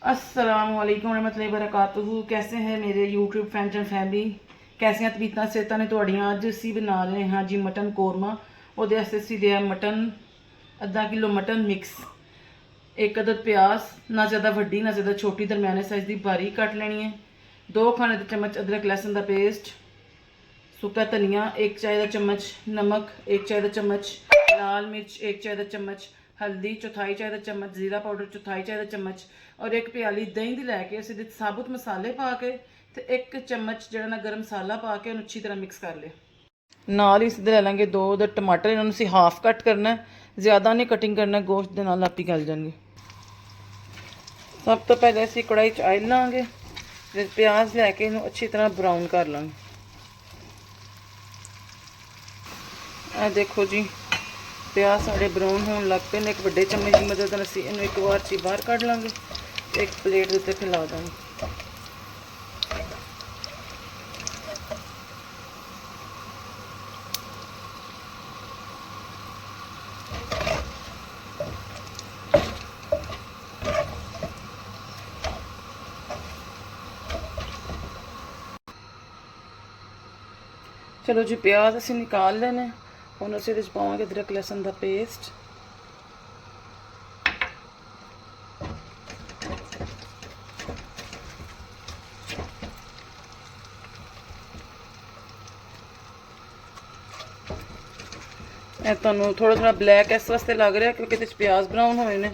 अस्सलामुअलैकुम रहमतुल्लाहि वबरकातुहू। कैसे हैं मेरे यूट्यूब फ्रेंड्स एंड फैमिली? कैसियां तबीयतां सेहतां ने तुहाड़ियां? अज असीं बना रहे हाँ जी मटन कौरमा। ਉਹਦੇ वास्ते असीं लिया मटन, अद्धा किलो मटन मिक्स, एक अदद प्याज, ना ज़्यादा वड्डी ना ज़्यादा छोटी, दरमियाने साइज़ की बारीक कट लेनी है। 2 खाने के चम्मच अदरक लहसुन का पेस्ट, सुक्का धनिया 1 चाय का चम्मच, नमक 1 चाय का चम्मच, लाल मिर्च 1 चाय का चम्मच, हल्दी 1/4 चाय का चम्मच, जीरा पाउडर 1/4 चाय का चम्मच और 1 प्याली दही की लैके असीं इहदे साबुत मसाले पा के ते 1 चम्मच जिहड़ा ना गर्म मसाला पा के उहनूं अच्छी तरह मिक्स कर लिया। नाल ही इस ले लेंगे 2 टमाटर, इन्होंने असीं हाफ कट करना है, ज़्यादा नहीं कटिंग करना, गोश्त के नाल आपी गल जाएंगे। सब तो पहले असीं कढ़ाई च आयल लाँगे, फिर प्याज लैके इन्हूं अच्छी तरह ब्राउन कर लाँगे। आ देखो जी प्याज साढ़े ब्राउन होने लग पे, एक बड़े चम्मच की मदद नाल असीं इहनूं एक बार च बाहर कढ़ लाँगे, एक प्लेट के उत्ते फैला देंगे। चलो जी प्याज असीं निकाल लेने। हुण असीं इहदे च पावांगे अदरक लहसुन का पेस्ट, तुहानूं थोड़ा थोड़ा ब्लैक इस वास्ते लग रहा क्योंकि इहदे च प्याज ब्राउन होए ने,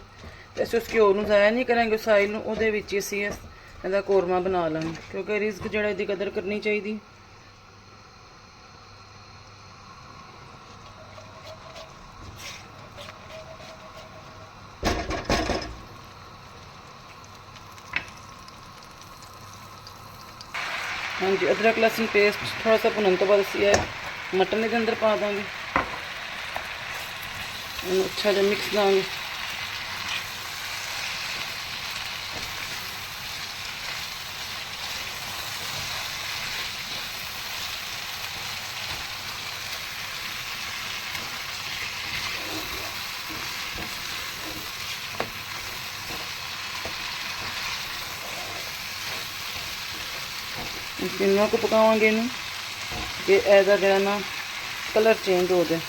ते असीं उस घ्यो नूं ज़ाया नहीं करांगे, उस आयल नूं उहदे विच ही असीं इहदा कौरमा बना लांगे, क्योंकि रिस्क जिहड़ा इहदी कदर करनी चाहिदी। हाँ जी अदरक लहसुन पेस्ट थोड़ा सा भुनन तो बाद असीं मटन के अंदर पा देंगे, अच्छा जिहा मिक्स देंगे। इन्ना को पकावांगे इनू कि ऐसा जो ना कलर चेंज हो जाए।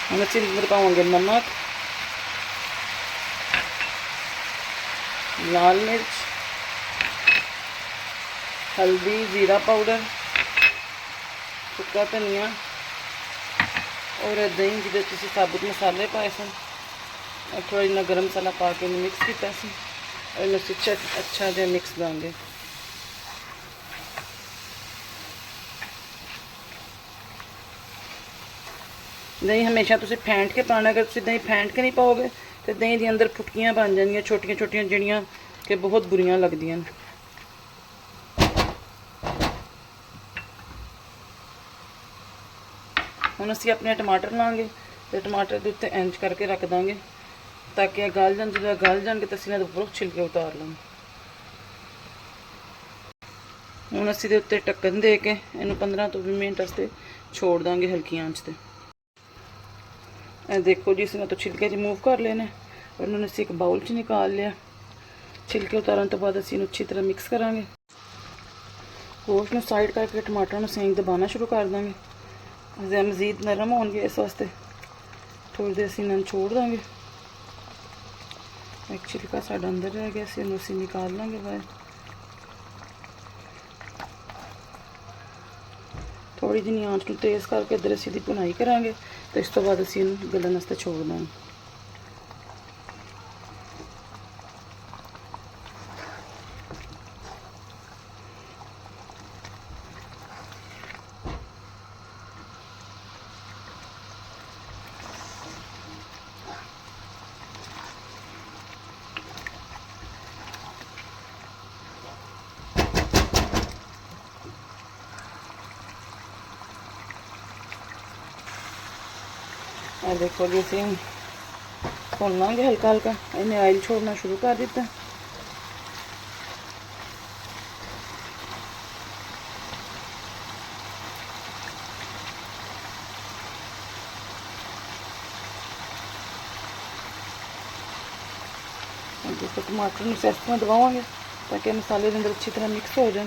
हम अच्छी अंदर पाएंगे नमक, लाल मिर्च, हल्दी, जीरा पाउडर, सुक्का धनिया और दही जिहदे च असीं साबुत मसाले पाए सन, और थोड़ा जिन्ना गर्म मसाला पा के मिक्स किया सी, और इन्हूं अच्छा जिहा मिक्स देंगे। दही हमेशा तुसीं फेंट के पाना, अगर तुसीं दही फेंट के नहीं पाओगे तो दही दी अंदर फुटकियां बन जाएंगियां छोटियां छोटियां, जिहड़ियां कि बहुत बुरियां लगदियां। हुण असीं अपने टमाटर लाँगे तो टमाटर के उत्ते इंज करके रख देंगे ताकि गल जान, जो गल जाएंगे तो असीं इहदे उप्परों छिलके उतार लेंगे। हुण असीं इहदे उत्ते ढक्कन दे के इहनूं 15 तो 20 मिनट वास्ते छोड़ देंगे हल्की आंच ते। देखो जी इसमें तो छिलके रिमूव कर लेने और उन्होंने एक बाउल च निकाल लिया। छिलके उतारन तो बाद असीं अच्छी तरह मिक्स करांगे। गोश्त में साइड करके टमाटर में सेंक दबाना शुरू कर देंगे, अजे मज़ीद नरम होंगे इस वास्ते थोड़ी देर असीं इन्हां छोड़ देंगे। एक छिलका साडा अंदर रह गया, असीं निकाल लेंगे बाहर। थोड़ी जी आंच नूं तेज़ करके इधर असीं दी भुनाई करांगे तो इस तो बाद असीं इहनूं गलन वास्ते छोड़ देंगे। ਇਹ ਦੇਖੋ ਜੀ ਅਸੀਂ ਭੁੰਨਾਂਗੇ ਹਲਕਾ ਹਲਕਾ। ਇਹਨੇ ਆਇਲ ਛੋੜਨਾ ਸ਼ੁਰੂ ਕਰ ਦਿੱਤਾ। देखो टमाटर में इस तरह दबावांगे ताकि मसाले के अंदर अच्छी तरह मिक्स हो जाए।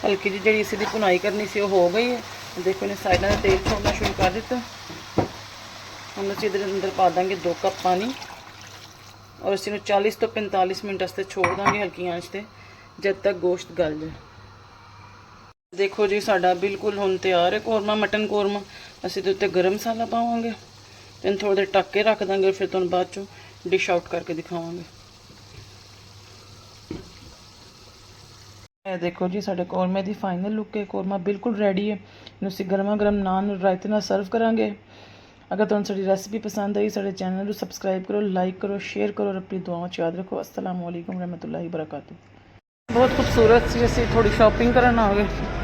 हल्की जी जी इसकी भुनाई करनी सी हो गई है। देखो इन्हें साइडों से तेल छोड़ना शुरू कर दिता। हम अस इधर अंदर पा देंगे 2 कप पानी और इस 40 तो 45 मिनट वास्ते छोड़ देंगे हल्की आंच से जब तक गोश्त गल जाए। देखो जी साडा बिल्कुल हुण तैयार है कौरमा, मटन कौरमा। असीं इहदे उत्ते गरम मसाला पावांगे ते थोड़ी देर ढक के रख देंगे, फिर तुहानूं बाद चों डिश आउट करके दिखावांगे। ਇਹ देखो जी साडे कौरमे की फाइनल लुक है। कौरमा बिल्कुल रेडी है। इहनूं असीं गरमा गरम नान रायते नाल सर्व करांगे। अगर तुहानूं साडी रेसिपी पसंद आई साडे चैनल नूं सबसक्राइब करो, लाइक करो, शेयर करो और अपनी दुआवां च याद रखो। अस्सलाम वालेकुम रहमतुल्लाहि वबरकातुहू। बहुत खूबसूरत सी असीं थोड़ी शॉपिंग करन आ गए।